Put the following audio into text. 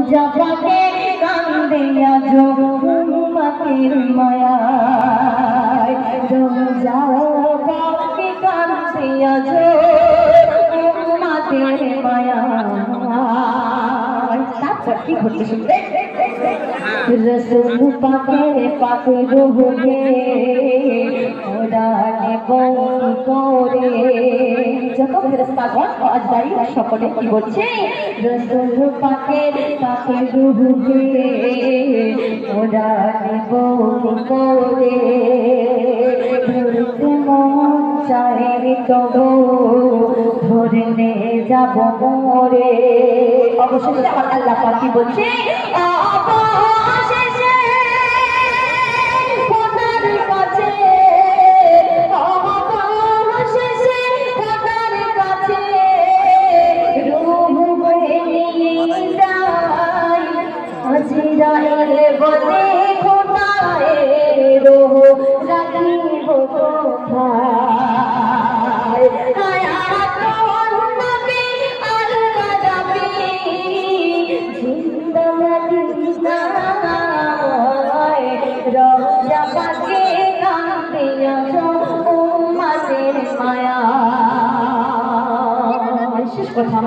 রোজা পাকে কান্দিয়া উম্মতের মায়ায় রোজা পাকে কান্দিয়া উম্মতের মায়ায়। তারপর কি ঘটে শুনবে? रसूल पाके रोहे उड़ाने बोले যত ফেরেশতাগণ আজ দাঁড়িয়ে সকলে কি বলছে? রসুল পাকে রোহে উড়ানে बोले ধরতে মন চাহে তবু ধরনে যাব মোরে। অবশেষে আমার আল্লাহ পাক কি বলছে? বলে খোদায় রোহ রাখিব কোথায় হায়াত নবী আল্লাহ নবী জিন্দাগানি নাই রোজা পাকে কান্দিয়া উম্মতের মায়া। শেষ কথা